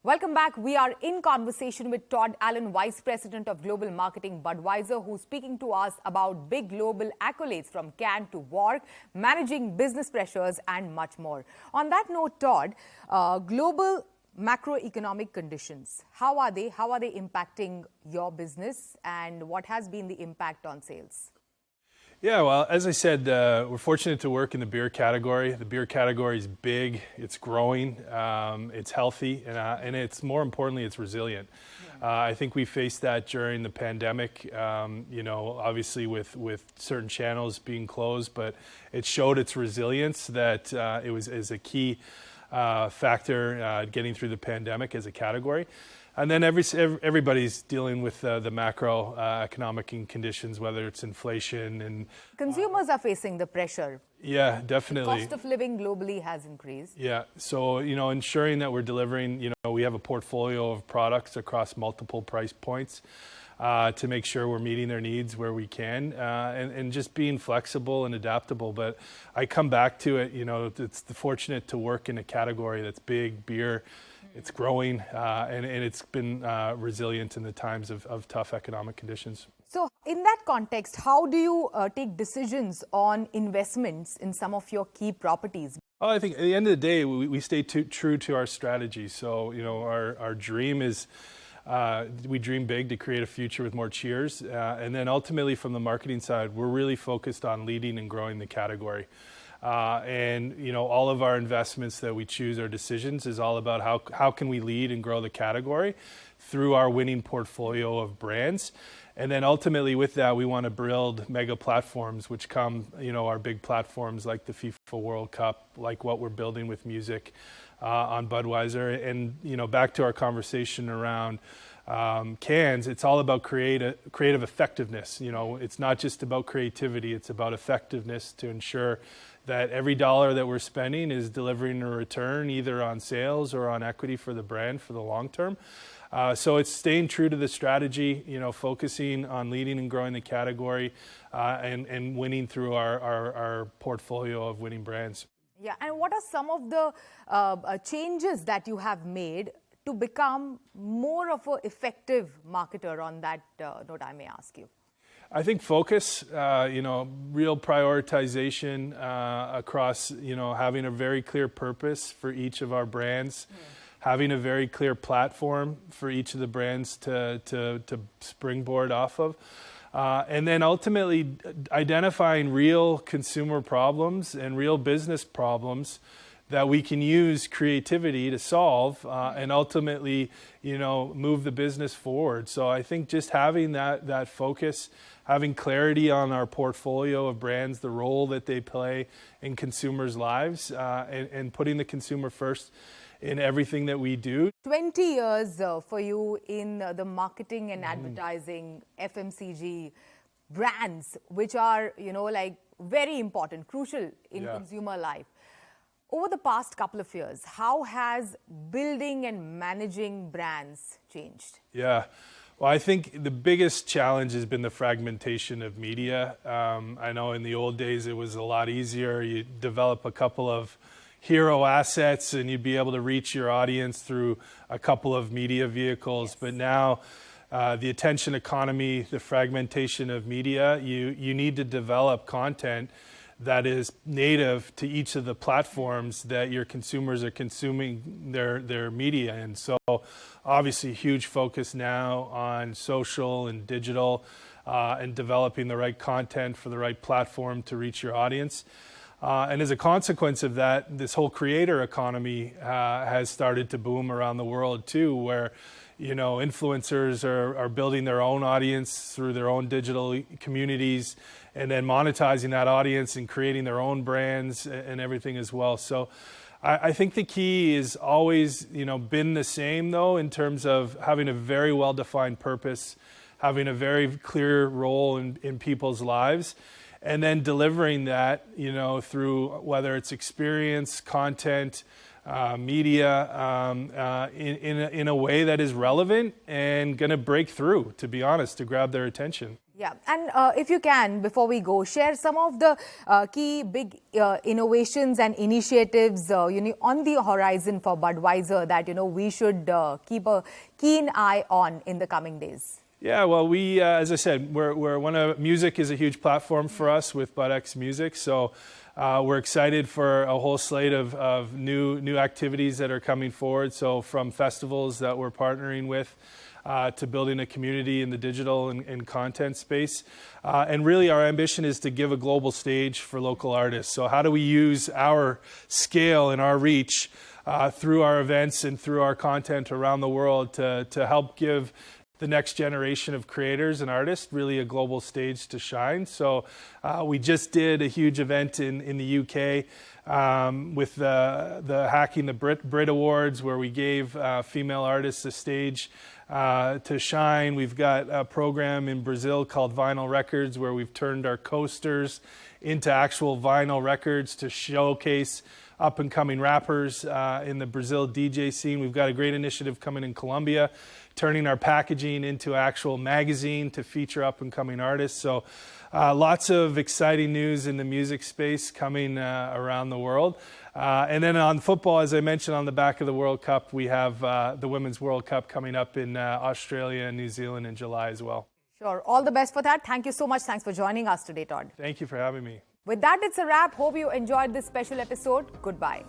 Welcome back. We are in conversation with Todd Allen, Vice President of Global Marketing, Budweiser, who's speaking to us about big global accolades from Cannes to WARC, managing business pressures, and much more. On that note, Todd, global macroeconomic conditions, how are they impacting your business, and what has been the impact on sales? Yeah, well, as I said, we're fortunate to work in the beer category. The beer category is big, it's growing, it's healthy, and it's more importantly, it's resilient. I think we faced that during the pandemic, obviously with certain channels being closed, but it showed its resilience that it was a key factor getting through the pandemic as a category. And then everybody's dealing with the macroeconomic conditions, whether it's inflation and... Consumers are facing the pressure. Yeah, definitely. The cost of living globally has increased. Yeah, so, ensuring that we're delivering, we have a portfolio of products across multiple price points to make sure we're meeting their needs where we can and just being flexible and adaptable. But I come back to it, it's fortunate to work in a category that's big, beer. It's growing, and it's been resilient in the times of tough economic conditions. So in that context, how do you take decisions on investments in some of your key properties? Well, I think at the end of the day, we stay true to our strategy. So, our dream is, we dream big to create a future with more cheers. And then ultimately from the marketing side, we're really focused on leading and growing the category. All of our investments that we choose, our decisions, is all about how can we lead and grow the category through our winning portfolio of brands. And then ultimately with that, we want to build mega platforms, which come, our big platforms like the FIFA World Cup, like what we're building with music on Budweiser. And, back to our conversation around cans, it's all about creative effectiveness. It's not just about creativity, it's about effectiveness to ensure that every dollar that we're spending is delivering a return either on sales or on equity for the brand for the long term. So it's staying true to the strategy, focusing on leading and growing the category and winning through our portfolio of winning brands. Yeah, and what are some of the changes that you have made to become more of an effective marketer? On that note, I may ask you. I think focus, real prioritization across, having a very clear purpose for each of our brands, having a very clear platform for each of the brands to springboard off of, and then ultimately identifying real consumer problems and real business problems that we can use creativity to solve and ultimately, move the business forward. So I think just having that focus, having clarity on our portfolio of brands, the role that they play in consumers' lives, and putting the consumer first in everything that we do. 20 years for you in the marketing and advertising, FMCG brands, which are, very important, crucial in consumer life. Over the past couple of years, how has building and managing brands changed? Yeah. Well, I think the biggest challenge has been the fragmentation of media. I know in the old days it was a lot easier. You develop a couple of hero assets and you'd be able to reach your audience through a couple of media vehicles. Yes. But now the attention economy, the fragmentation of media, you need to develop content that is native to each of the platforms that your consumers are consuming their media in. So obviously huge focus now on social and digital and developing the right content for the right platform to reach your audience. And as a consequence of that, this whole creator economy has started to boom around the world too, where influencers are building their own audience through their own digital communities and then monetizing that audience and creating their own brands and everything as well. So I think the key is always, been the same though, in terms of having a very well-defined purpose, having a very clear role in people's lives, and then delivering that, through whether it's experience, content, media, in a way that is relevant and going to break through, to be honest, to grab their attention. Yeah, and if you can, before we go, share some of the key big innovations and initiatives on the horizon for Budweiser that we should keep a keen eye on in the coming days. Yeah, well, we, as I said, music is a huge platform for us with BudX Music, so we're excited for a whole slate of new activities that are coming forward. So from festivals that we're partnering with, to building a community in the digital and content space. And really our ambition is to give a global stage for local artists. So how do we use our scale and our reach through our events and through our content around the world to help give the next generation of creators and artists really a global stage to shine. So we just did a huge event in the UK with the Hacking the Brit Awards, where we gave female artists a stage to shine. We've got a program in Brazil called Vinyl Records, where we've turned our coasters into actual vinyl records to showcase up-and-coming rappers in the Brazil DJ scene. We've got a great initiative coming in Colombia, turning our packaging into actual magazine to feature up-and-coming artists. So lots of exciting news in the music space coming around the world. And then on football, as I mentioned, on the back of the World Cup, we have the Women's World Cup coming up in Australia and New Zealand in July as well. Sure. All the best for that. Thank you so much. Thanks for joining us today, Todd. Thank you for having me. With that, it's a wrap. Hope you enjoyed this special episode. Goodbye.